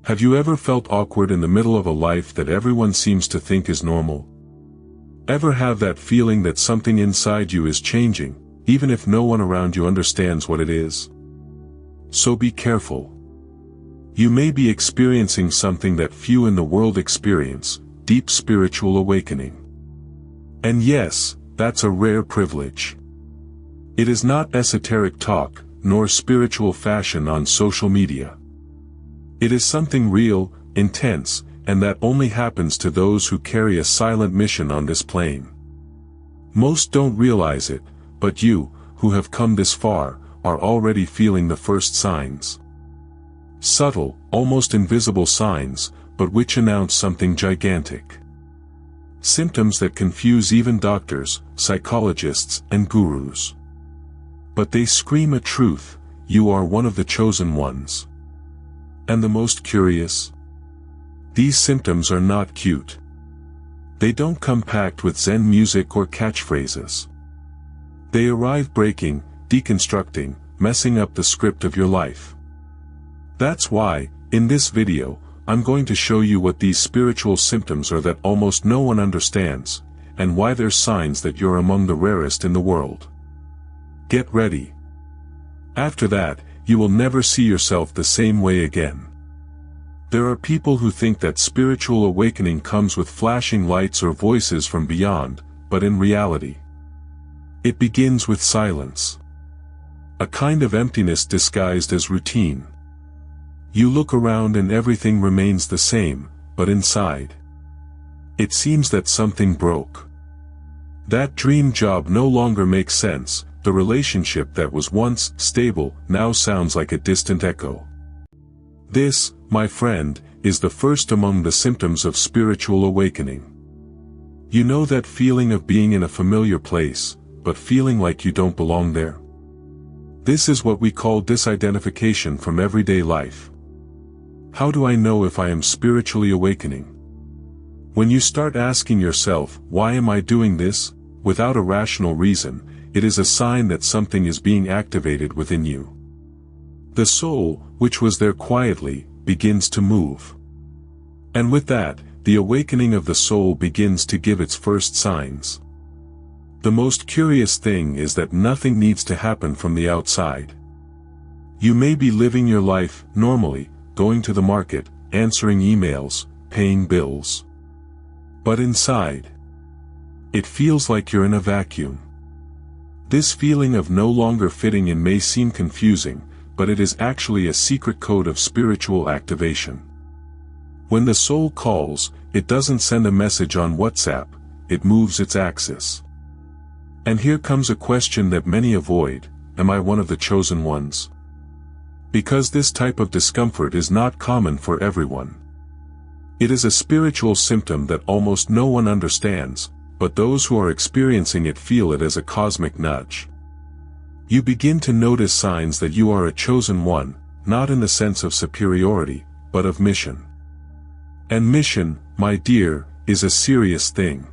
Have you ever felt awkward in the middle of a life that everyone seems to think is normal? Ever have that feeling that something inside you is changing, even if no one around you understands what it is? So be careful. You may be experiencing something that few in the world experience, deep spiritual awakening. And yes, that's a rare privilege. It is not esoteric talk, nor spiritual fashion on social media. It is something real, intense, and that only happens to those who carry a silent mission on this plane. Most don't realize it, but you, who have come this far, are already feeling the first signs. Subtle, almost invisible signs, but which announce something gigantic. Symptoms that confuse even doctors, psychologists, and gurus. But they scream a truth: you are one of the chosen ones. And the most curious? These symptoms are not cute. They don't come packed with Zen music or catchphrases. They arrive breaking, deconstructing, messing up the script of your life. That's why, in this video, I'm going to show you what these spiritual symptoms are that almost no one understands, and why they're signs that you're among the rarest in the world. Get ready. After that, you will never see yourself the same way again. There are people who think that spiritual awakening comes with flashing lights or voices from beyond, but in reality, it begins with silence. A kind of emptiness disguised as routine. You look around and everything remains the same, but inside, it seems that something broke. That dream job no longer makes sense, the relationship that was once stable now sounds like a distant echo. This, my friend, is the first among the symptoms of spiritual awakening. You know that feeling of being in a familiar place, but feeling like you don't belong there? This is what we call disidentification from everyday life. How do I know if I am spiritually awakening? When you start asking yourself, why am I doing this, without a rational reason, it is a sign that something is being activated within you. The soul, which was there quietly, begins to move. And with that, the awakening of the soul begins to give its first signs. The most curious thing is that nothing needs to happen from the outside. You may be living your life normally, going to the market, answering emails, paying bills. But inside, it feels like you're in a vacuum. This feeling of no longer fitting in may seem confusing, but it is actually a secret code of spiritual activation. When the soul calls, it doesn't send a message on WhatsApp, it moves its axis. And here comes a question that many avoid: am I one of the chosen ones? Because this type of discomfort is not common for everyone. It is a spiritual symptom that almost no one understands, but those who are experiencing it feel it as a cosmic nudge. You begin to notice signs that you are a chosen one, not in the sense of superiority, but of mission. And mission, my dear, is a serious thing.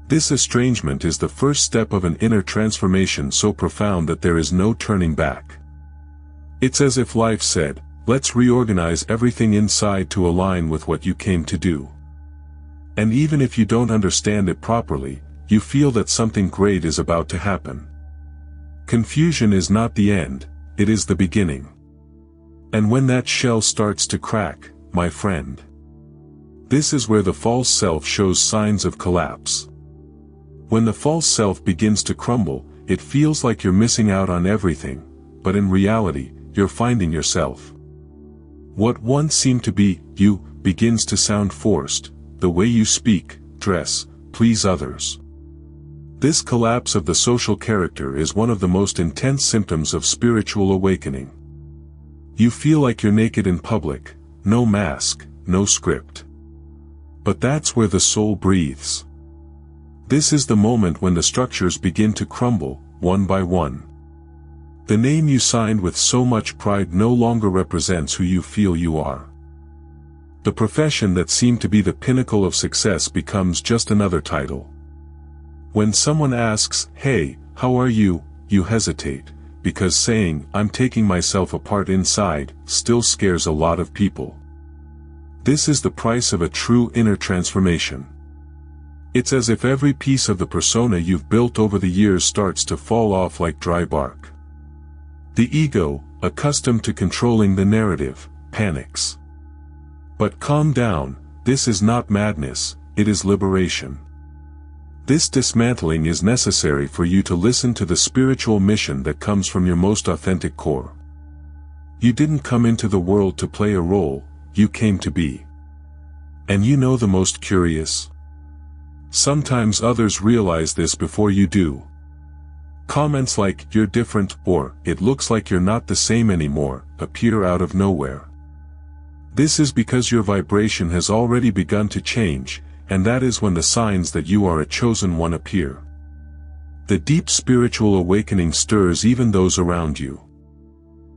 This estrangement is the first step of an inner transformation so profound that there is no turning back. It's as if life said, let's reorganize everything inside to align with what you came to do. And even if you don't understand it properly, you feel that something great is about to happen. Confusion is not the end, it is the beginning. And when that shell starts to crack, my friend, this is where the false self shows signs of collapse. When the false self begins to crumble, it feels like you're missing out on everything, but in reality, you're finding yourself. What once seemed to be you begins to sound forced, the way you speak, dress, please others. This collapse of the social character is one of the most intense symptoms of spiritual awakening. You feel like you're naked in public, no mask, no script. But that's where the soul breathes. This is the moment when the structures begin to crumble, one by one. The name you signed with so much pride no longer represents who you feel you are. The profession that seemed to be the pinnacle of success becomes just another title. When someone asks, "Hey, how are you?" you hesitate, because saying, "I'm taking myself apart inside," still scares a lot of people. This is the price of a true inner transformation. It's as if every piece of the persona you've built over the years starts to fall off like dry bark. The ego, accustomed to controlling the narrative, panics. But calm down, this is not madness, it is liberation. This dismantling is necessary for you to listen to the spiritual mission that comes from your most authentic core. You didn't come into the world to play a role, you came to be. And you know the most curious? Sometimes others realize this before you do. Comments like, "You're different," or, "It looks like you're not the same anymore," appear out of nowhere. This is because your vibration has already begun to change, and that is when the signs that you are a chosen one appear. The deep spiritual awakening stirs even those around you.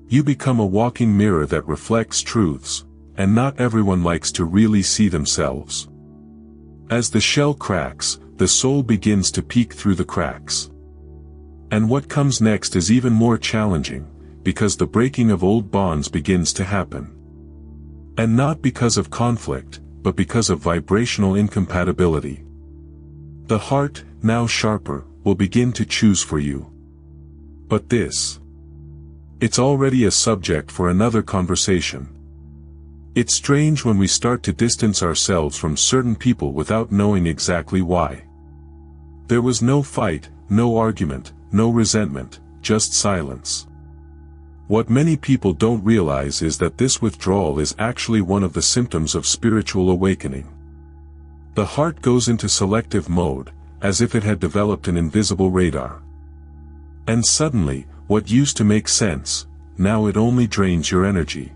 You become a walking mirror that reflects truths, and not everyone likes to really see themselves. As the shell cracks, the soul begins to peek through the cracks. And what comes next is even more challenging, because the breaking of old bonds begins to happen. And not because of conflict, but because of vibrational incompatibility. The heart, now sharper, will begin to choose for you. But it's already a subject for another conversation. It's strange when we start to distance ourselves from certain people without knowing exactly why. There was no fight, no argument, no resentment, just silence. What many people don't realize is that this withdrawal is actually one of the symptoms of spiritual awakening. The heart goes into selective mode, as if it had developed an invisible radar. And suddenly, what used to make sense, now it only drains your energy.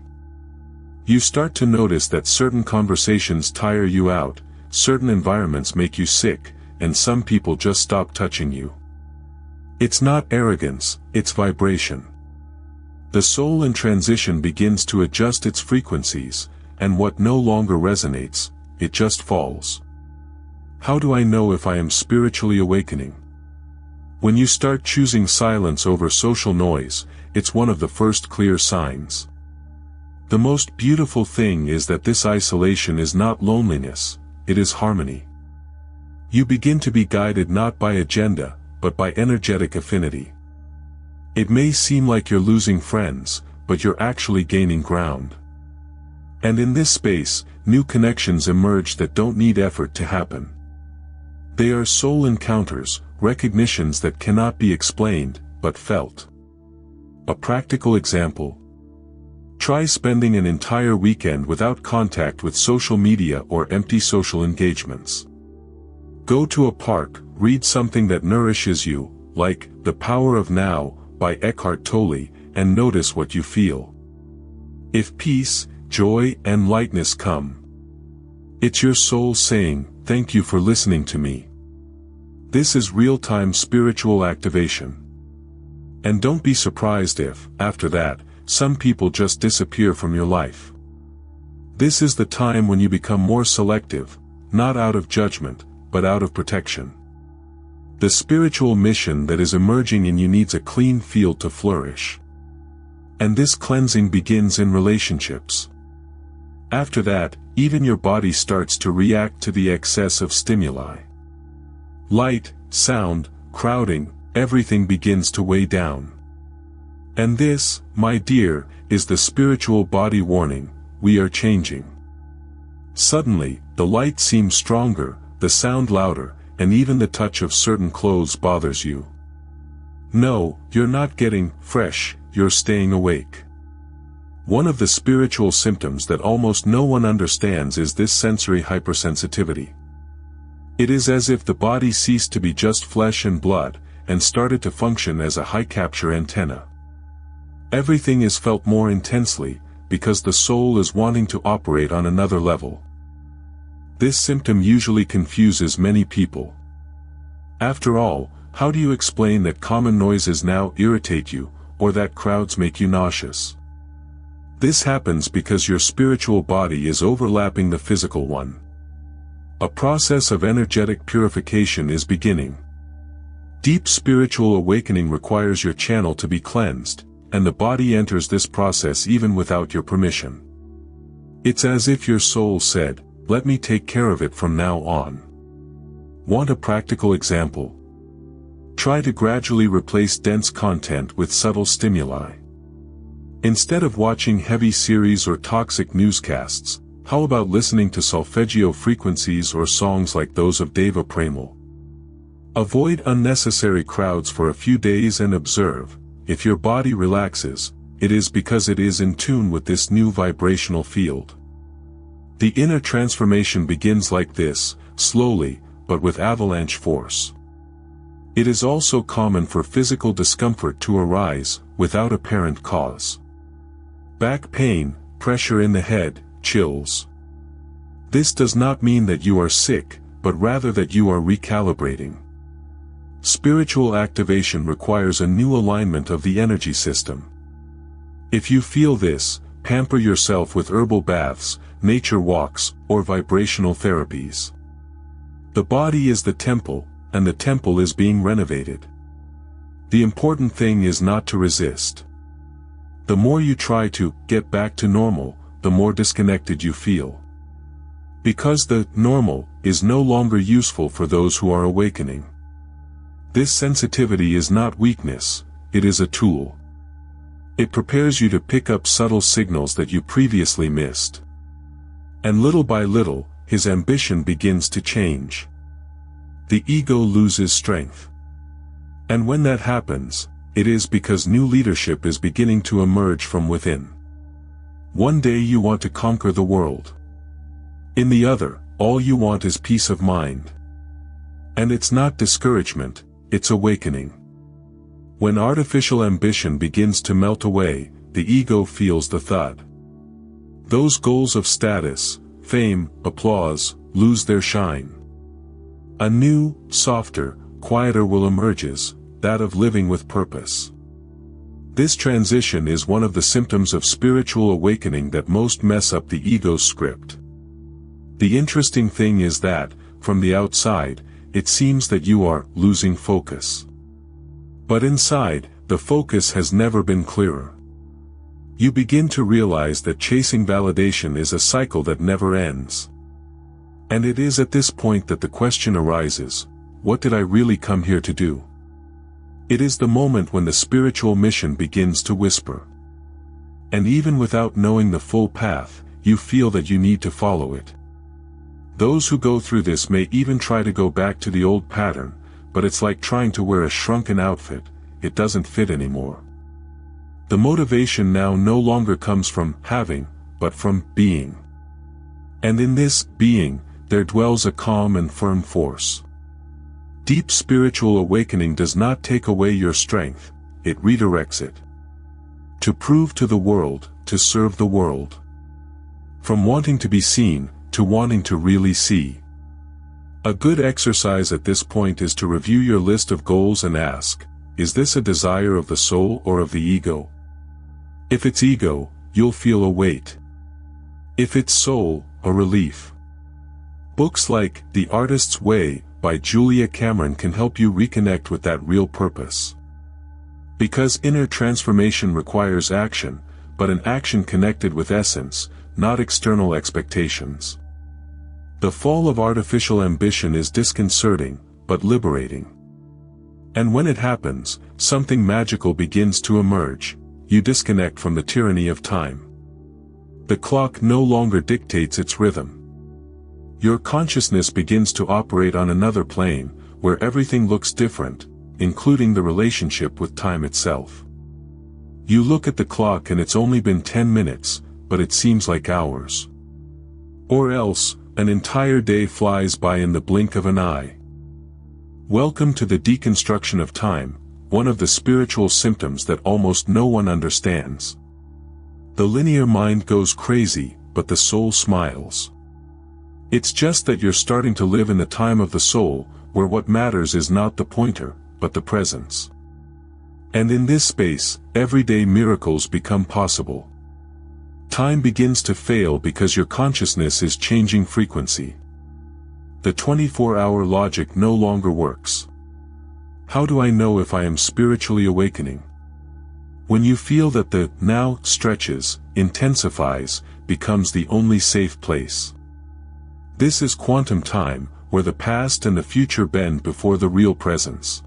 You start to notice that certain conversations tire you out, certain environments make you sick, and some people just stop touching you. It's not arrogance, it's vibration. The soul in transition begins to adjust its frequencies, and what no longer resonates, it just falls. How do I know if I am spiritually awakening? When you start choosing silence over social noise, it's one of the first clear signs. The most beautiful thing is that this isolation is not loneliness, it is harmony. You begin to be guided not by agenda, but by energetic affinity. It may seem like you're losing friends, but you're actually gaining ground. And in this space, new connections emerge that don't need effort to happen. They are soul encounters, recognitions that cannot be explained, but felt. A practical example. Try spending an entire weekend without contact with social media or empty social engagements. Go to a park, read something that nourishes you, like The Power of Now, by Eckhart Tolle, and notice what you feel. If peace, joy, and lightness come, it's your soul saying, "Thank you for listening to me." This is real-time spiritual activation. And don't be surprised if, after that, some people just disappear from your life. This is the time when you become more selective, not out of judgment, but out of protection. The spiritual mission that is emerging in you needs a clean field to flourish. And this cleansing begins in relationships. After that, even your body starts to react to the excess of stimuli. Light, sound, crowding, everything begins to weigh down. And this, my dear, is the spiritual body warning, we are changing. Suddenly, the light seems stronger, the sound louder, and even the touch of certain clothes bothers you. No, you're not getting fresh, you're staying awake. One of the spiritual symptoms that almost no one understands is this sensory hypersensitivity. It is as if the body ceased to be just flesh and blood, and started to function as a high-capture antenna. Everything is felt more intensely, because the soul is wanting to operate on another level. This symptom usually confuses many people. After all, how do you explain that common noises now irritate you, or that crowds make you nauseous? This happens because your spiritual body is overlapping the physical one. A process of energetic purification is beginning. Deep spiritual awakening requires your channel to be cleansed, and the body enters this process even without your permission. It's as if your soul said, "Let me take care of it from now on." Want a practical example? Try to gradually replace dense content with subtle stimuli. Instead of watching heavy series or toxic newscasts, how about listening to solfeggio frequencies or songs like those of Deva Premal? Avoid unnecessary crowds for a few days and observe. If your body relaxes, it is because it is in tune with this new vibrational field. The inner transformation begins like this, slowly, but with avalanche force. It is also common for physical discomfort to arise, without apparent cause. Back pain, pressure in the head, chills. This does not mean that you are sick, but rather that you are recalibrating. Spiritual activation requires a new alignment of the energy system. If you feel this, pamper yourself with herbal baths, nature walks, or vibrational therapies. The body is the temple, and the temple is being renovated. The important thing is not to resist. The more you try to get back to normal, the more disconnected you feel. Because the normal is no longer useful for those who are awakening. This sensitivity is not weakness, it is a tool. It prepares you to pick up subtle signals that you previously missed. And little by little, his ambition begins to change. The ego loses strength. And when that happens, it is because new leadership is beginning to emerge from within. One day you want to conquer the world. In the other, all you want is peace of mind. And it's not discouragement, it's awakening. When artificial ambition begins to melt away, the ego feels the thud. Those goals of status, fame, applause, lose their shine. A new, softer, quieter will emerges, that of living with purpose. This transition is one of the symptoms of spiritual awakening that most mess up the ego's script. The interesting thing is that, from the outside, it seems that you are losing focus. But inside, the focus has never been clearer. You begin to realize that chasing validation is a cycle that never ends. And it is at this point that the question arises, what did I really come here to do? It is the moment when the spiritual mission begins to whisper. And even without knowing the full path, you feel that you need to follow it. Those who go through this may even try to go back to the old pattern, but it's like trying to wear a shrunken outfit, it doesn't fit anymore. The motivation now no longer comes from having, but from being. And in this being, there dwells a calm and firm force. Deep spiritual awakening does not take away your strength, it redirects it. To prove to the world, to serve the world. From wanting to be seen, to wanting to really see. A good exercise at this point is to review your list of goals and ask, is this a desire of the soul or of the ego? If it's ego, you'll feel a weight. If it's soul, a relief. Books like The Artist's Way by Julia Cameron can help you reconnect with that real purpose. Because inner transformation requires action, but an action connected with essence, not external expectations. The fall of artificial ambition is disconcerting, but liberating. And when it happens, something magical begins to emerge. You disconnect from the tyranny of time. The clock no longer dictates its rhythm. Your consciousness begins to operate on another plane, where everything looks different, including the relationship with time itself. You look at the clock and it's only been 10 minutes, but it seems like hours. Or else, an entire day flies by in the blink of an eye. Welcome to the deconstruction of time, one of the spiritual symptoms that almost no one understands. The linear mind goes crazy, but the soul smiles. It's just that you're starting to live in the time of the soul, where what matters is not the pointer, but the presence. And in this space, everyday miracles become possible. Time begins to fail because your consciousness is changing frequency. The 24-hour logic no longer works. How do I know if I am spiritually awakening? When you feel that the now stretches, intensifies, becomes the only safe place. This is quantum time, where the past and the future bend before the real presence.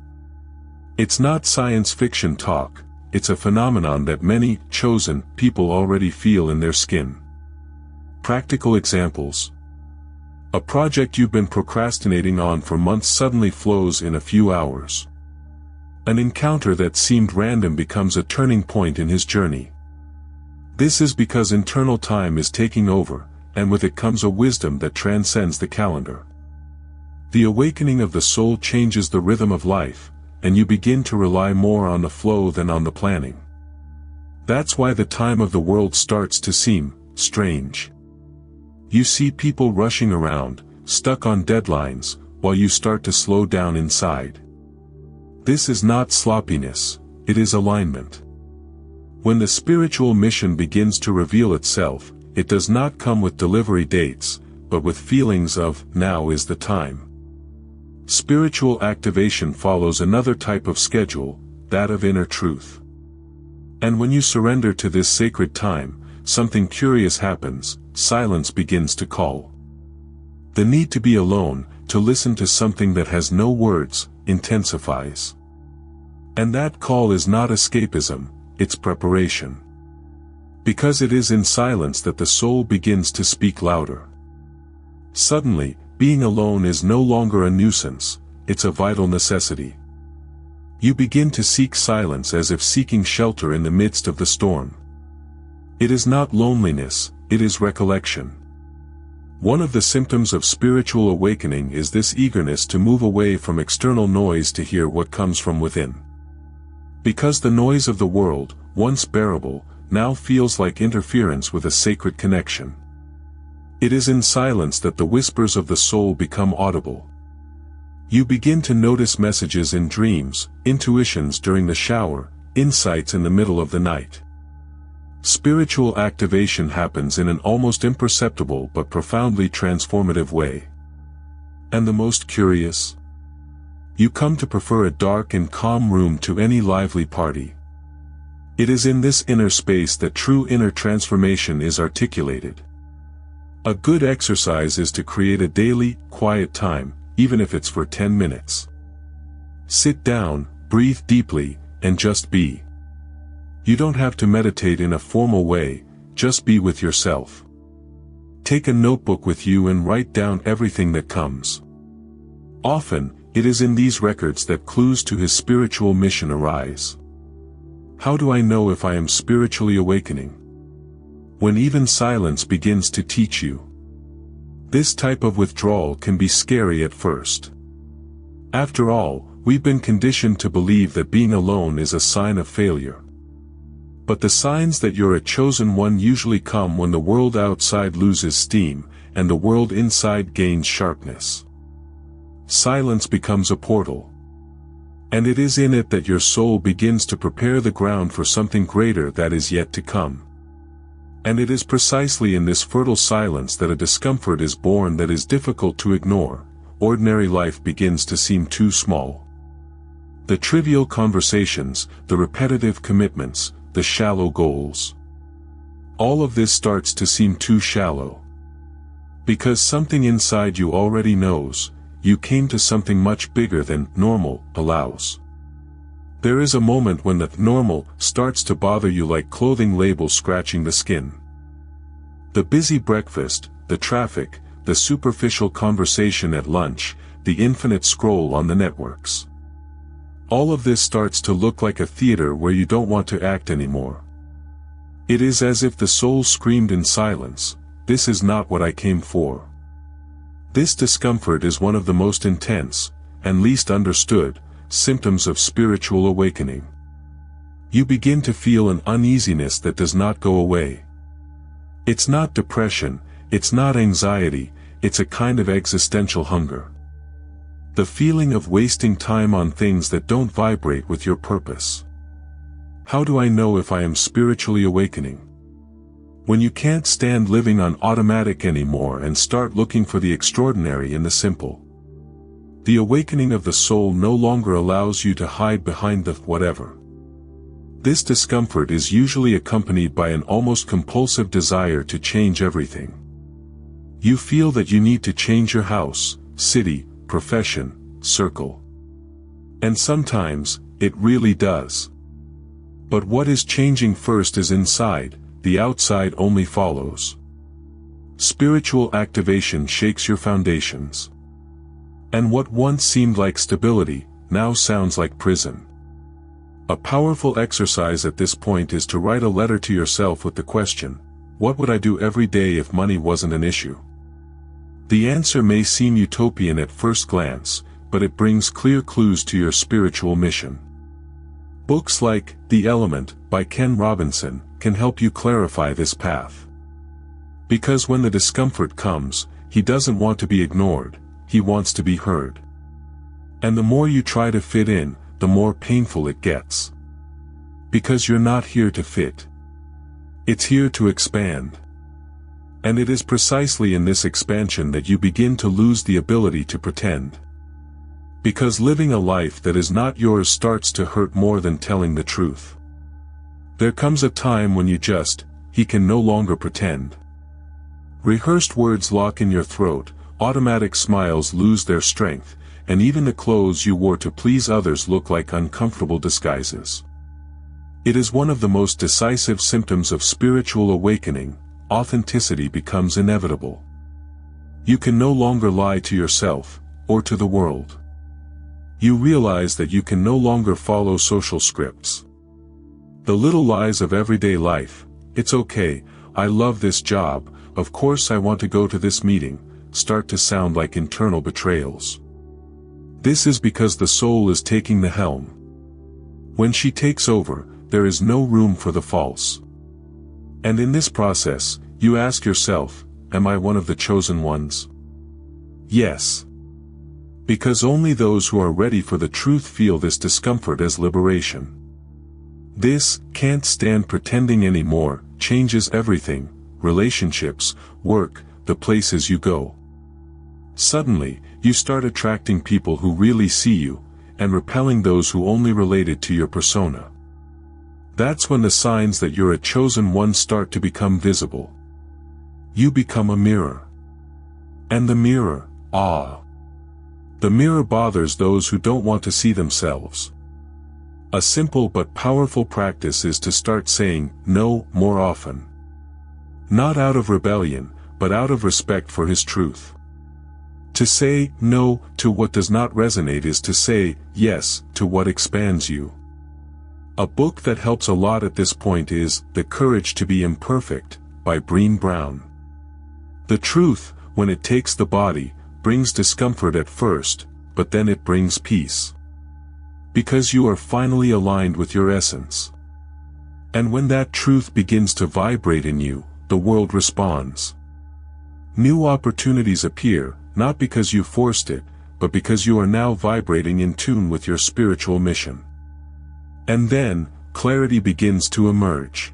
It's not science fiction talk, it's a phenomenon that many chosen people already feel in their skin. Practical examples. A project you've been procrastinating on for months suddenly flows in a few hours. An encounter that seemed random becomes a turning point in his journey. This is because internal time is taking over, and with it comes a wisdom that transcends the calendar. The awakening of the soul changes the rhythm of life, and you begin to rely more on the flow than on the planning. That's why the time of the world starts to seem strange. You see people rushing around, stuck on deadlines, while you start to slow down inside. This is not sloppiness, it is alignment. When the spiritual mission begins to reveal itself, it does not come with delivery dates, but with feelings of, now is the time. Spiritual activation follows another type of schedule, that of inner truth. And when you surrender to this sacred time, something curious happens, silence begins to call. The need to be alone, to listen to something that has no words, intensifies. And that call is not escapism, it's preparation. Because it is in silence that the soul begins to speak louder. Suddenly, being alone is no longer a nuisance, it's a vital necessity. You begin to seek silence as if seeking shelter in the midst of the storm. It is not loneliness, it is recollection. One of the symptoms of spiritual awakening is this eagerness to move away from external noise to hear what comes from within. Because the noise of the world, once bearable, now feels like interference with a sacred connection. It is in silence that the whispers of the soul become audible. You begin to notice messages in dreams, intuitions during the shower, insights in the middle of the night. Spiritual activation happens in an almost imperceptible but profoundly transformative way. And the most curious? You come to prefer a dark and calm room to any lively party. It is in this inner space that true inner transformation is articulated. A good exercise is to create a daily, quiet time, even if it's for 10 minutes. Sit down, breathe deeply, and just be. You don't have to meditate in a formal way, just be with yourself. Take a notebook with you and write down everything that comes. Often, it is in these records that clues to his spiritual mission arise. How do I know if I am spiritually awakening? When even silence begins to teach you. This type of withdrawal can be scary at first. After all, we've been conditioned to believe that being alone is a sign of failure. But the signs that you're a chosen one usually come when the world outside loses steam, and the world inside gains sharpness. Silence becomes a portal. And it is in it that your soul begins to prepare the ground for something greater that is yet to come. And it is precisely in this fertile silence that a discomfort is born that is difficult to ignore. Ordinary life begins to seem too small. The trivial conversations, the repetitive commitments, the shallow goals. All of this starts to seem too shallow. Because something inside you already knows, you came to something much bigger than normal allows. There is a moment when the normal starts to bother you like clothing labels scratching the skin. The busy breakfast, the traffic, the superficial conversation at lunch, the infinite scroll on the networks. All of this starts to look like a theater where you don't want to act anymore. It is as if the soul screamed in silence, "This is not what I came for." This discomfort is one of the most intense, and least understood, symptoms of spiritual awakening. You begin to feel an uneasiness that does not go away. It's not depression, it's not anxiety, it's a kind of existential hunger. The feeling of wasting time on things that don't vibrate with your purpose. How do I know if I am spiritually awakening? When you can't stand living on automatic anymore and start looking for the extraordinary in the simple. The awakening of the soul no longer allows you to hide behind the whatever. This discomfort is usually accompanied by an almost compulsive desire to change everything. You feel that you need to change your house, city, profession, circle. And sometimes, it really does. But what is changing first is inside, the outside only follows. Spiritual activation shakes your foundations. And what once seemed like stability, now sounds like prison. A powerful exercise at this point is to write a letter to yourself with the question, what would I do every day if money wasn't an issue? The answer may seem utopian at first glance, but it brings clear clues to your spiritual mission. Books like The Element by Ken Robinson can help you clarify this path. Because when the discomfort comes, he doesn't want to be ignored, he wants to be heard. And the more you try to fit in, the more painful it gets. Because you're not here to fit. It's here to expand. And it is precisely in this expansion that you begin to lose the ability to pretend. Because living a life that is not yours starts to hurt more than telling the truth. There comes a time when he can no longer pretend. Rehearsed words lock in your throat, automatic smiles lose their strength, and even the clothes you wore to please others look like uncomfortable disguises. It is one of the most decisive symptoms of spiritual awakening. Authenticity becomes inevitable. You can no longer lie to yourself, or to the world. You realize that you can no longer follow social scripts. The little lies of everyday life, it's okay, I love this job, of course I want to go to this meeting, start to sound like internal betrayals. This is because the soul is taking the helm. When she takes over, there is no room for the false. And in this process, you ask yourself, am I one of the chosen ones? Yes. Because only those who are ready for the truth feel this discomfort as liberation. This can't stand pretending anymore changes everything, relationships, work, the places you go. Suddenly, you start attracting people who really see you, and repelling those who only related to your persona. That's when the signs that you're a chosen one start to become visible. You become a mirror. And the mirror, the mirror bothers those who don't want to see themselves. A simple but powerful practice is to start saying no more often. Not out of rebellion, but out of respect for his truth. To say no to what does not resonate is to say yes to what expands you. A book that helps a lot at this point is The Courage to Be Imperfect by Brené Brown. The truth, when it takes the body, brings discomfort at first, but then it brings peace. Because you are finally aligned with your essence. And when that truth begins to vibrate in you, the world responds. New opportunities appear, not because you forced it, but because you are now vibrating in tune with your spiritual mission. And then, clarity begins to emerge.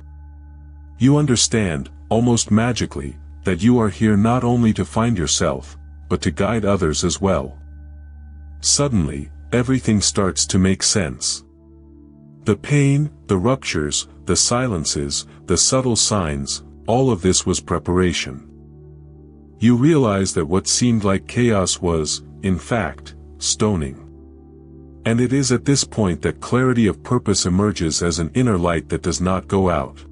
You understand, almost magically, that you are here not only to find yourself, but to guide others as well. Suddenly, everything starts to make sense. The pain, the ruptures, the silences, the subtle signs, all of this was preparation. You realize that what seemed like chaos was, in fact, stoning. And it is at this point that clarity of purpose emerges as an inner light that does not go out.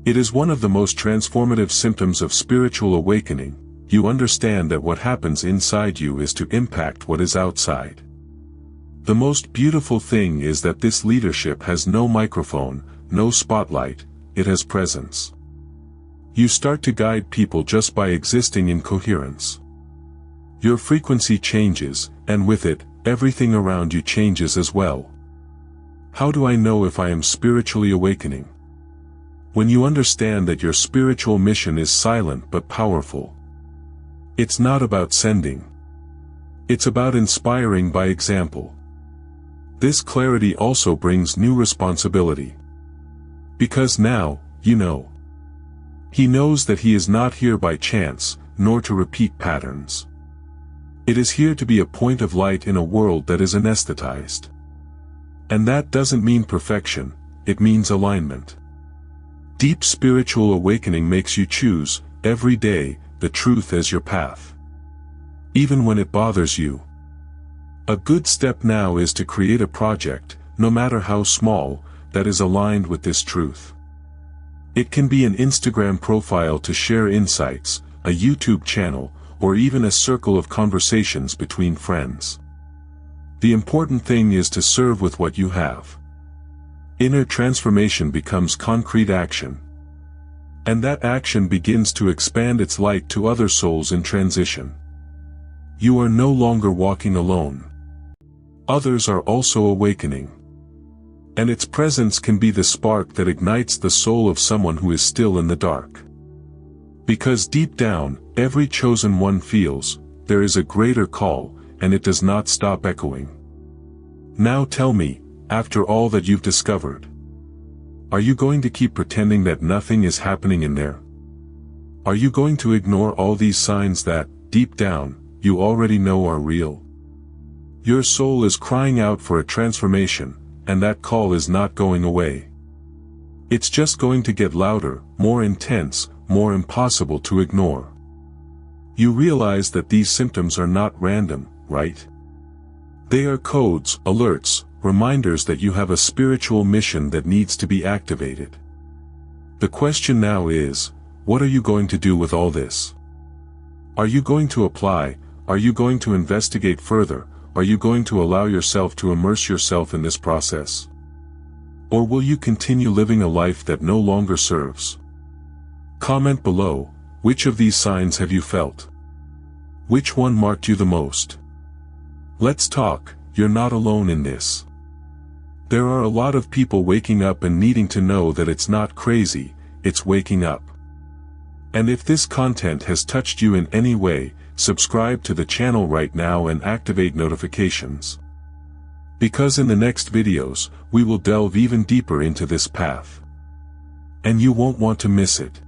It is one of the most transformative symptoms of spiritual awakening. You understand that what happens inside you is to impact what is outside. The most beautiful thing is that this leadership has no microphone, no spotlight, it has presence. You start to guide people just by existing in coherence. Your frequency changes, and with it, everything around you changes as well. How do I know if I am spiritually awakening? When you understand that your spiritual mission is silent but powerful. It's not about sending. It's about inspiring by example. This clarity also brings new responsibility. Because now, you know. He knows that he is not here by chance, nor to repeat patterns. It is here to be a point of light in a world that is anesthetized. And that doesn't mean perfection, it means alignment. Deep spiritual awakening makes you choose, every day, the truth as your path. Even when it bothers you. A good step now is to create a project, no matter how small, that is aligned with this truth. It can be an Instagram profile to share insights, a YouTube channel, or even a circle of conversations between friends. The important thing is to serve with what you have. Inner transformation becomes concrete action. And that action begins to expand its light to other souls in transition. You are no longer walking alone. Others are also awakening. And its presence can be the spark that ignites the soul of someone who is still in the dark. Because deep down, every chosen one feels, there is a greater call, and it does not stop echoing. Now tell me, after all that you've discovered, are you going to keep pretending that nothing is happening in there? Are you going to ignore all these signs that, deep down, you already know are real? Your soul is crying out for a transformation, and that call is not going away. It's just going to get louder, more intense, more impossible to ignore. You realize that these symptoms are not random, right? They are codes, alerts, reminders that you have a spiritual mission that needs to be activated. The question now is, what are you going to do with all this? Are you going to apply? Are you going to investigate further? Are you going to allow yourself to immerse yourself in this process? Or will you continue living a life that no longer serves? Comment below, which of these signs have you felt? Which one marked you the most? Let's talk, you're not alone in this. There are a lot of people waking up and needing to know that it's not crazy, it's waking up. And if this content has touched you in any way, subscribe to the channel right now and activate notifications. Because in the next videos, we will delve even deeper into this path. And you won't want to miss it.